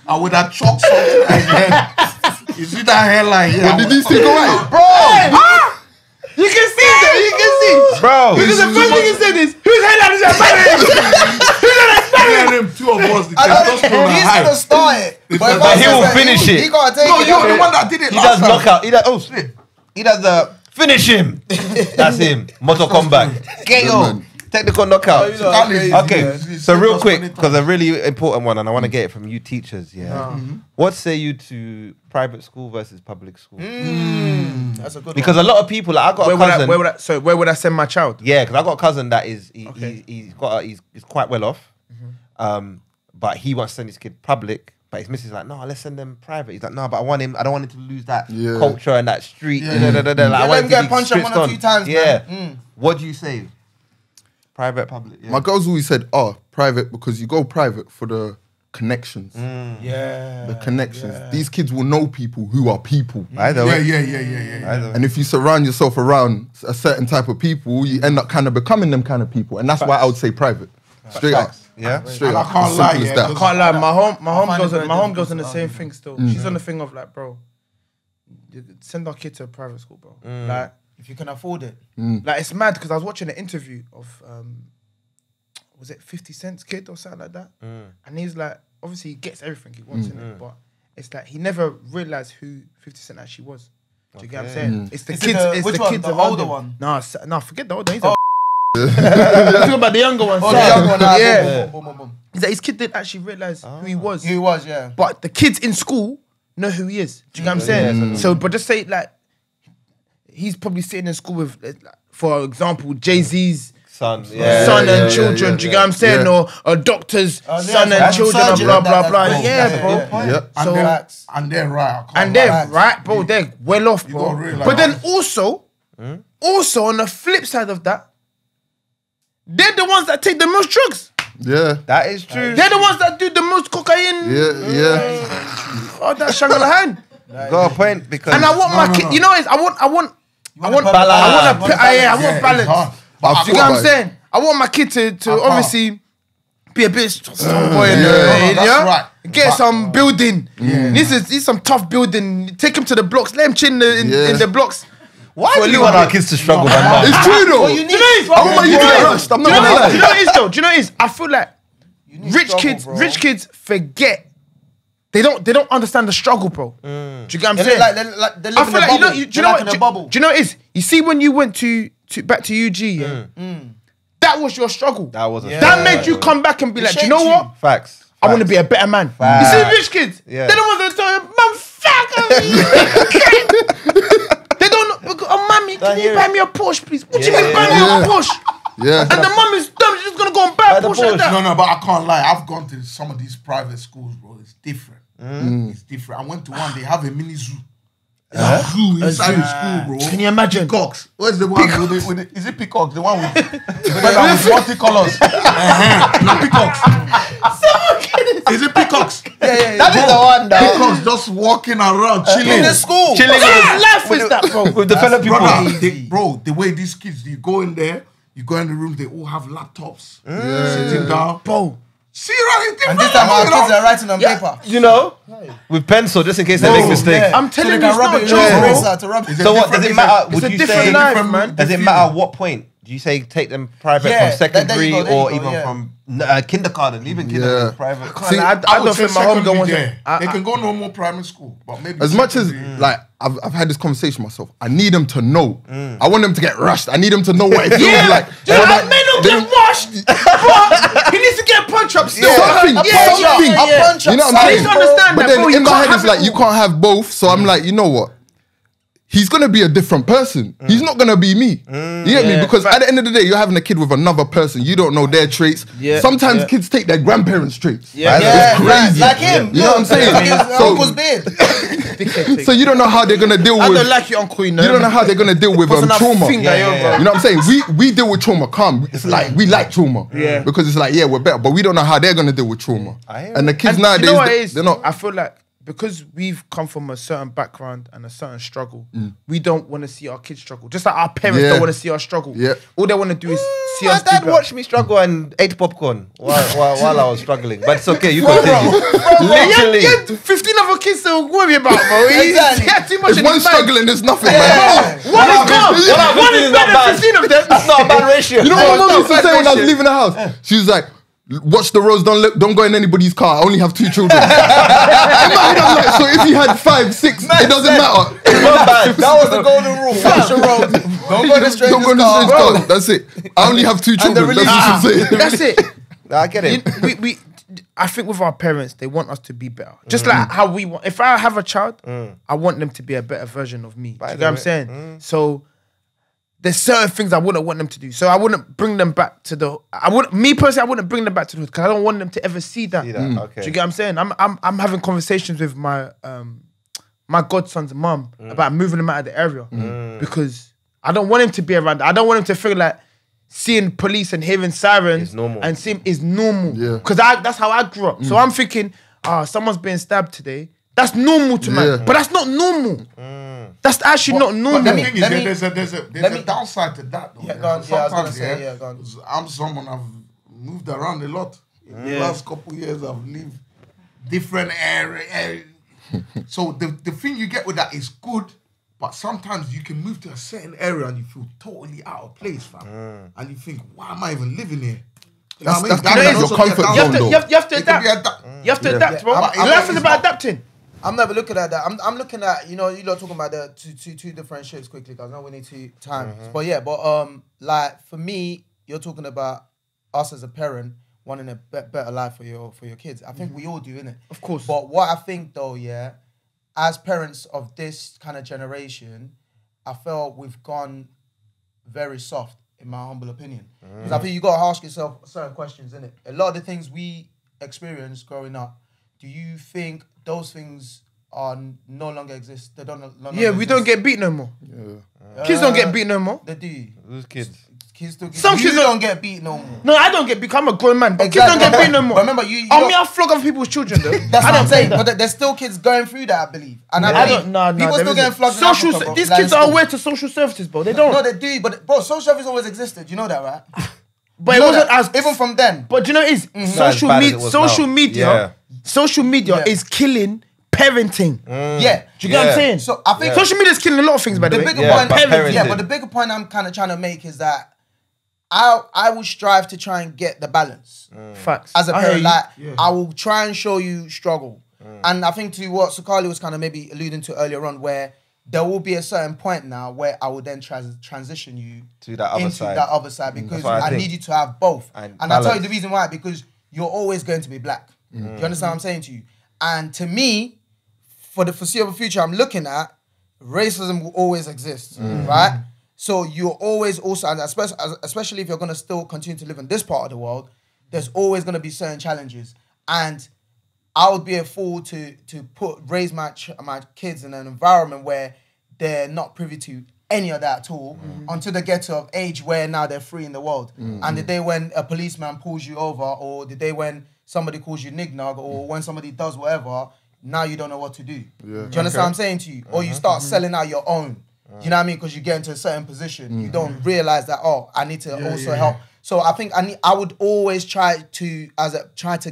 I would have chalked something like that. You see that hairline here? Did he stick away? Bro! You can see that. You can see. Bro! Because the first thing he said is, whose headline is Me and him, two of us, the testosterone he's gonna high. start it. But he will finish it. He gotta take No, it. you're the one that did it He last does time. knockout. He does the finish him. That's him. Mortal Kombat. Get man. Technical knockout. Okay, It's so real just quick, funny because a really important one, and I want to get it from you teachers. Yeah, what say you to private school versus public school? That's a good Because a lot of people, like, I got a cousin. Where would I send my child? Yeah, because I got a cousin that is he's quite well off, but he wants to send his kid public. But his missus is like, no, let's send them private. He's like, no, but I don't want him to lose that culture and that street. Like, I let want him get punched up switched one or two times, Yeah. man. What do you say? Private, public. Yeah. My girls always said, private, because you go private for the connections. Yeah. The connections. These kids will know people who are people. Either way. Yeah. And if you surround yourself around a certain type of people, you end up kind of becoming them kind of people. And that's why I would say private. Straight up. Yeah. Straight And up. I can't As simple lie, as yeah, that. Can't lie, my find it very home difficult goes on the to same argue. thing still. She's on the thing of like, bro, send our kid to a private school, bro. Like, If you can afford it. like it's mad because I was watching an interview of was it 50 Cent's kid or something like that? And he's like, obviously he gets everything he wants in it, but it's like he never realized who 50 Cent actually was. Do you get what I'm saying? It's the Is it kids. the- It's which the one? kids The around older him. one? No, forget the older. He's talking about the younger one. Oh, the young one. Yeah. Boom, boom, boom, boom. Is that his kid didn't actually realize who he was. He was, yeah. But the kids in school know who he is. Do you get what I'm saying? So, but just say like, he's probably sitting in school with, for example, Jay-Z's Son, son and children. Do you get what I'm saying? Or a doctor's son and children, and blah blah blah. Yeah, bro. Yeah. So And they're right. and they're right, bro. They're well off, bro. gotta realise But then that. also on the flip side of that, they're the ones that take the most drugs. Yeah. That is true. They're the ones that do the most cocaine. Yeah. Oh, that Shangalahan. Got a point because And I want my kid. You know, what it is? I want balance. I want balance. I You know what I'm saying? I want my kid to obviously be a bit strong boy in that's yeah? right. Get some building. This is some tough building. Take him to the blocks. Let him chill in the blocks. why For a do you little want our bit. kids to struggle, man? It's true though. You need I want my youth to get rushed. I'm not gonna Do lie. you know what it is though? Do you know what it is? I feel like struggle, bro. rich kids forget. They don't understand the struggle, bro. Do you get what I'm They saying? look like they live I in feel a like bubble. do you know what? in a bubble. Do you know what it is? You see, when you went to back to UG, yeah, that was your struggle. That was a That made you come back and be like, do you know shaped what? facts. I want to be a better man. You see, rich kids, Yeah. they don't want to tell you, they don't know. Because, oh, mommy, can you buy me a Porsche, please? What do you mean, buy me a Porsche? Yeah. And the mum is dumb. She's just gonna go and buy a Porsche like that. No, but I can't lie. I've gone to some of these private schools, bro. It's different. It's different. I went to one. They have a mini zoo. A zoo inside the school, bro. Can you imagine? Peacocks. Where's the one with the is it peacocks? The one with the one with multicolors. No, peacocks. Is it peacocks? That is the one, though. Peacocks just walking around, chilling. In the school. Chilling What kind of life is that, bro? with the fellow people. Bro, the way these kids, you go in there, you go in the room, they all have laptops, sitting down. Bro, See, right? And this time our kids are writing on paper. You know, with pencil, just in case they make mistakes. I'm telling you, they it's can rub not it a with joke, a bro. eraser to rub it. So what does it matter? It's Would a you different say? life, man. Does it matter what point? Do you say take them private Yeah, from secondary there you go, or there you go, even yeah. from kindergarten? Even kindergarten private. See, I don't think my home wants there. it. They can go normal primary school, but maybe As much as secondary. like I've had this conversation myself, I need them to know. I want them to get rushed. I need them to know what it feels like. Do you know So that man don't get washed? But he needs to get punch up still. Something, something. A punch You know what I'm up. saying? Please understand But that, then bro, you in my can't head it's have it like you all. can't have both. So I'm like, you know what? He's gonna be a different person. He's not gonna be me. You get me? Because at the end of the day, you're having a kid with another person. You don't know their traits. Yeah. Sometimes kids take their grandparents' traits. Yeah. It's crazy. Like him. You know what I'm saying? His uncle's beard. So you don't know how they're gonna deal I with. don't like your uncle, you know. You don't know how they're gonna deal with What's enough trauma. finger, yo, bro? You know what I'm saying? We deal with trauma calm. It's like we like trauma. Yeah. Because it's like, yeah, we're better, but we don't know how they're gonna deal with trauma. And the kids And nowadays, you know what it is? they're not. I feel like because we've come from a certain background and a certain struggle, we don't want to see our kids struggle. Just like our parents Yeah. don't want to see us struggle. Yeah. All they want to do is see My us dad do better. watched me struggle and ate popcorn while I was struggling. But it's okay, you continue. Literally. Yeah, 15 other kids to worry about, bro. Exactly. Yeah, too much If in one's his mind. struggling, there's nothing, Yeah. man. One is gone. One is better than 15 of them. That's not a bad ratio. You know what my mom used to That's say when I was shit. leaving the house? She was like, watch the roads, don't go in anybody's car. I only have 2 children. In my head, I'm like, so if you had 5, 6, it doesn't matter. Not bad. That was the golden rule. Watch the road. Don't go to the Don't go in stranger's the car. car. That's it. I only have 2 children. the That's what I'm saying. That's it. I get it. we I think with our parents, they want us to be better. Just like how we want. If I have a child, I want them to be a better version of me. Do you get what I'm saying? So there's certain things I wouldn't want them to do. So I wouldn't bring them back to the. I wouldn't bring them back to the hood because I don't want them to ever see that. Okay. Do you get what I'm saying? I'm having conversations with my my godson's mum about moving him out of the area because I don't want him to be around. I don't want him to feel like seeing police and hearing sirens It's normal. and seeing is normal. Yeah. Because that's how I grew up. So I'm thinking, someone's being stabbed today. That's normal to Yeah. man, but that's not normal. That's actually not normal. But the thing is, let me- there's let a me- downside to that, though. Yeah, go on. Yeah, I was gonna Sometimes, say, yeah, go on. I'm someone I've moved around a lot. In the last couple of years, I've lived different areas. So the thing you get with that is good, but sometimes you can move to a certain area and you feel totally out of place, fam. And you think, why am I even living here? You know That's what I mean? kind of can your also be a comfort downside. zone, though. You have to It can adapt. be a You have to adapt, bro. But Life is it's about not- adapting. I'm never looking at that. I'm looking at, you lot talking about the two different shifts quickly, because I know we need to time. But yeah, like for me, you're talking about us as a parent wanting a better life for your kids. I think we all do, innit? Of course. But what I think though, yeah, as parents of this kind of generation, I felt we've gone very soft, in my humble opinion. Because I think you got to ask yourself certain questions, innit? A lot of the things we experienced growing up, do you think those things are no longer exist? They don't. We don't get beat no more. Kids don't get beat no more. They do. Who's kids? Kids still get Some kids don't get beat no more. No, I don't get beat. I'm a grown man, but kids don't get beat no more. But remember, you I flog other people's children though. That's what I'm saying. But there's still kids going through that, I believe. And I believe people still getting flogged. These kids are aware to social services, bro. They don't. No, they do. But bro, social service always existed. You know that, right? But it wasn't as even from then. But do you know it is social media is killing parenting. Yeah. Do you get what I'm saying? So I think social media is killing a lot of things, by the way. But the bigger point I'm kind of trying to make is that I will strive to try and get the balance. Facts. As a parent, I will try and show you struggle. And I think to what Sukali was kind of maybe alluding to earlier on, where there will be a certain point now where I will then transition you to that other side because I need you to have both. And I'll tell you the reason why, because you're always going to be black. Do you understand what I'm saying to you? And to me, for the foreseeable future I'm looking at, racism will always exist, right? So you're always also, and especially if you're going to still continue to live in this part of the world, there's always going to be certain challenges. And I would be a fool to raise my kids in an environment where they're not privy to any of that at all until they get to an age where now they're free in the world. And the day when a policeman pulls you over, or the day when somebody calls you nignog, or when somebody does whatever, now you don't know what to do. Do you understand what I'm saying to you? Or you start selling out your own. Do you know what I mean? Because you get into a certain position, you don't realize that, oh, I need to also help. So I think I would always try to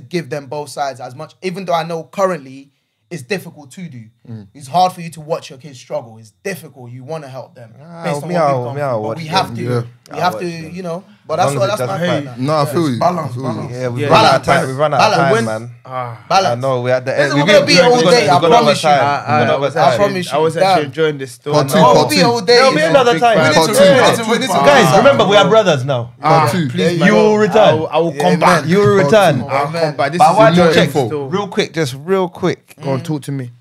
give them both sides as much, even though I know currently it's difficult to do. It's hard for you to watch your kids struggle. It's difficult. You want to help them based on what we've gone through. But we have to. We have to, you know. But that's my point. No, I feel you. Balance. Yeah, we run out of time. We run out of time, man. Balance. No, we're at the end. We're gonna be here all day. I promise you. I promise you. I was actually enjoying this story. We'll be here all day. There'll be another time. Guys, remember we are brothers now. Please, you will return. I will come back. You will return. I'll come back. This But I want is to check info. real quick. Go on, talk to me.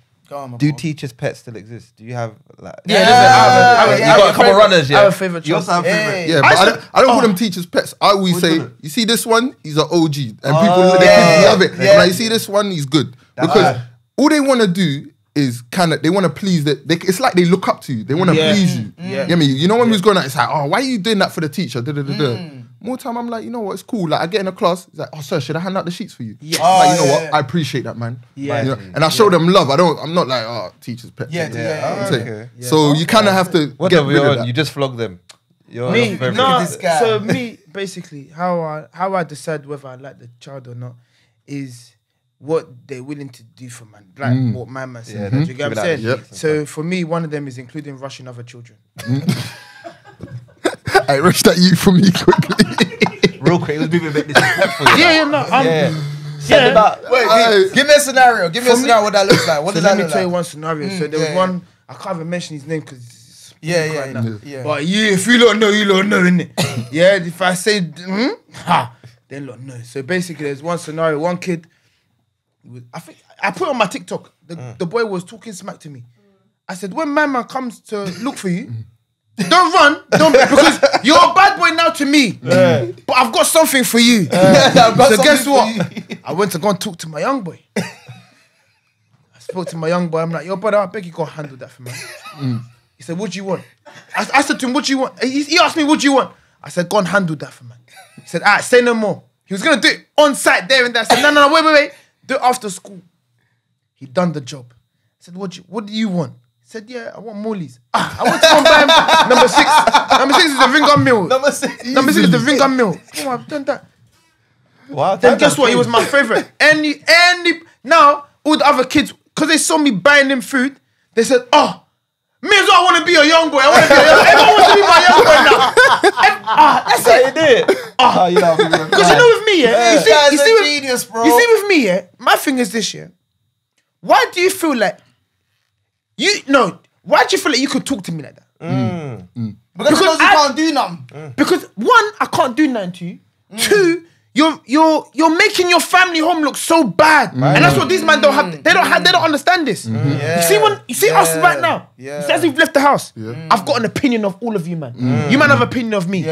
Do teachers' pets still exist? Do you have like? Yeah, you got a couple runners. Yeah, I have a favorite. You also have favorite. Yeah, but I don't call them teachers' pets. I always say, you see this one, he's an OG, and people love it. Yeah. Like, you see this one, he's good because all they want to do is they want to please that. It's like they look up to you. They want to please you. Yeah. You know when we was going out, it's like, oh, why are you doing that for the teacher? More time, I'm like, you know what, it's cool. Like, I get in a class, it's like, oh, sir, should I hand out the sheets for you? Yes. Like, you know what, I appreciate that, man. Yeah. You know? And I show them love. I'm not like, oh, teacher's pet. So you kind of have to get rid of that. You just flog them. So me, basically, how I decide whether I like the child or not is what they're willing to do for man, like what my man said. Do you get what I'm saying? Yep. So for me, one of them is including rushing other children. I rushed that you for me quickly. Real quick, it was moving a bit disrespectful. Wait, give me a scenario. Give me a scenario what that looks like. What does that look like? Let me tell you one scenario. So there was one, I can't even mention his name because yeah. But if you don't know, innit? Yeah, if I say, then lot know. So basically, there's one scenario, one kid, I think, I put it on my TikTok, the boy was talking smack to me. I said, when my man comes to look for you, don't run, because you're a bad boy now to me. But I've got something for you. So guess what? I went to go and talk to my young boy. I spoke to my young boy. I'm like, yo, brother, I beg you go handle that for me. He said, what do you want? I said to him, what do you want? He asked me, what do you want? I said, go and handle that for me. He said, all right, say no more. He was going to do it on site there and there. I said, no, wait. Do it after school. He done the job. I said, what do you want? He said, yeah, I want mollies. I want to go and buy him number 6. Number 6 is the Ringham Mill. Number 6 is the Ringham Mill. Oh, I've done that. Wow. Then guess what? He was my favorite. Now, all the other kids, because they saw me buying them food, they said, oh, me as well, I want to be a young boy. Everyone wants to be my young boy now. That's it. You did. Because you know with me, yeah? You see genius, bro. You see with me, yeah? My thing is this, yeah? why do you feel like why do you feel like you could talk to me like that? Because you can't do nothing. Because one, I can't do nothing to you. Two, you're making your family home look so bad, and that's what these men don't have. They don't understand this. You see us right now. It's as we've left the house. I've got an opinion of all of you, man. You man have an opinion of me.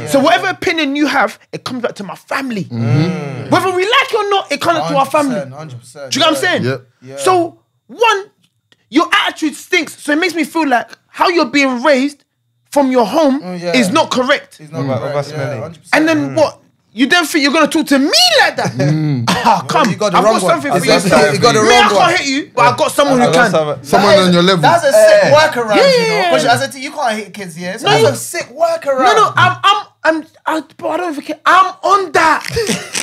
So whatever opinion you have, it comes back to my family. Whether we like it or not, it comes back to our family. 100%. Do you know what I'm saying? Yep. So one, your attitude stinks. So it makes me feel like how you're being raised from your home is not correct. It's not correct. 100%. And then what? You don't think you're gonna talk to me like that? Come, You got the I've wrong got something one. for you. You got the Me, I wrong one. can't hit you, but I've got someone who can. Someone on your level. That's a sick workaround, you know. Yeah. Because I said to you, you can't hit kids, yeah. So No, that's you- a sick workaround. Bro, I don't even care. I'm on that.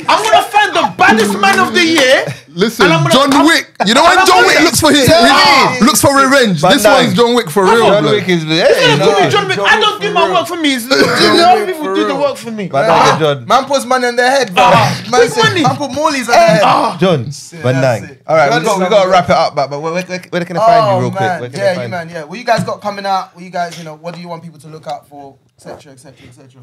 I'm gonna find the baddest man of the year. Listen, And I'm gonna- John Wick. You know when I'm John gonna- Wick looks for looks for revenge. This one's John Wick for real. John blood. Wick is. John Wick, I don't do my work for me. Other people do the work for me. John. Man puts money on their head, bro. Big money. Man put Morley's on their head. John. Bandang. All right, we got to wrap it up, but where can I find you real quick? Where can I find you? Man, yeah. What you guys got coming out? What you guys, what do you want people to look out for, etc., etc., etc.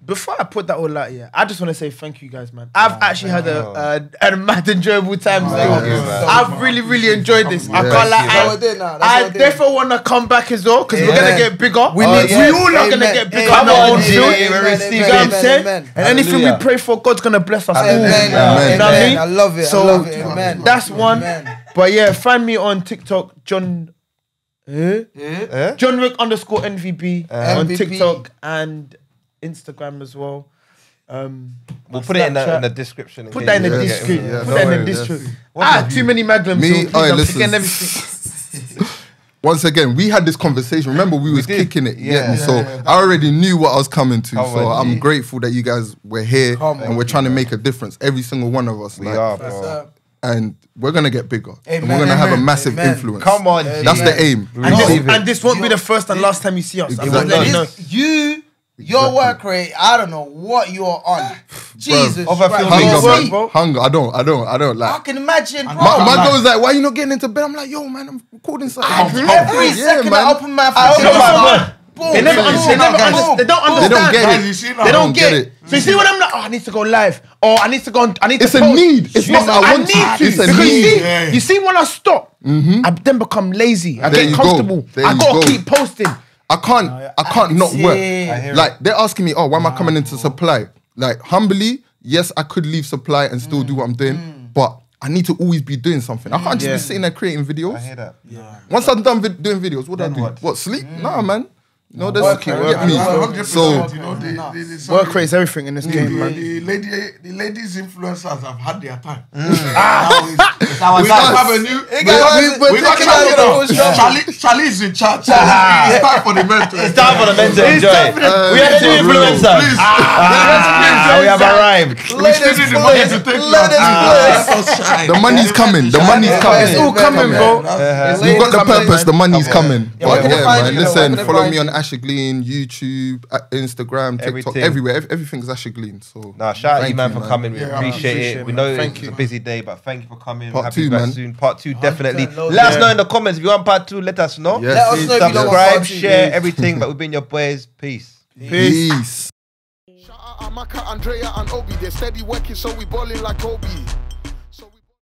Before I put that all out here, I just want to say thank you guys, man. I've actually had a mad enjoyable time still. man. I've really enjoyed this. I can't lie. I definitely want to come back as well because we're going to get bigger. We all are going to get bigger. Come on, G. You know what I'm saying? And anything we pray for, God's going to bless us all. You know what I mean? I love it. So Amen. that's one. But yeah, find me on TikTok, John Wick _NVB on MVP. TikTok and Instagram as well. We'll put it in the description. Put that in the description. Put that in the description. Too many magnums. Me, so alright, I'm listen. forgetting everything. Once again, we had this conversation. Remember, we was kicking it. So I already knew what I was coming to. I'm grateful that you guys were here and we're trying to make a difference. Every single one of us. We are, bro. And we're gonna get bigger. Amen. And we're gonna have a massive influence. Come on, G. That's the aim. And this won't be the first and last time you see us. I'm just letting you know. Your work rate, I don't know what you're on. Jesus Over Christ. filming, Hunger, hunger. I don't like. I can imagine, bro. My girl was like, "Why you not getting into bed?" I'm like, "Yo, man, I'm recording something." Every second I open my phone, boom, They don't understand. They don't get it. They don't get it. So you see when I'm like, I need to go live, or I need to go on, I need to It's a post. need. It's not I want to. It's a Because need. you see when I stop, I then become lazy. I There get you comfortable. go. There I you gotta go. keep posting. I can't not work. Like they're asking me, "Oh, why am I coming into supply?" Like humbly, yes, I could leave supply and still do what I'm doing, but I need to always be doing something. I can't just be sitting there creating videos. I hear that. Once I'm done doing videos, what do I do? What, sleep? Nah, man. No, there's get me. So Work rate is everything in this game, man. The ladies influencers have had their time. Our We time. don't have a new. we're taking out the Charlie is in charge. It's time for the men to. It's time for the men to enjoy. We have two influencers. We have arrived. the money's coming. The money's coming. It's all coming, bro. We've got the purpose. The money's coming. where But can they yeah, find man. you, though? Listen, Where can they follow find me you? on Asher Glean, YouTube, Instagram, TikTok, Everything. everywhere. Everything's Asher Glean. So Nah, shout out thank you, man, you, for man. coming. We Yeah, appreciate appreciate it. it, We man. know Thank it's you. a busy day, but thank you for coming. Part Happy two, back man. soon. Part 2, definitely. loads. Let us know in the comments. If you want part 2, let us know. Yes. Let us know if you don't want Subscribe, part two. share, everything. But we've been your boys. Peace. Peace. Shout out Amaka, Andrea, and Obi. They're steady working, so we ballin' like Kobe.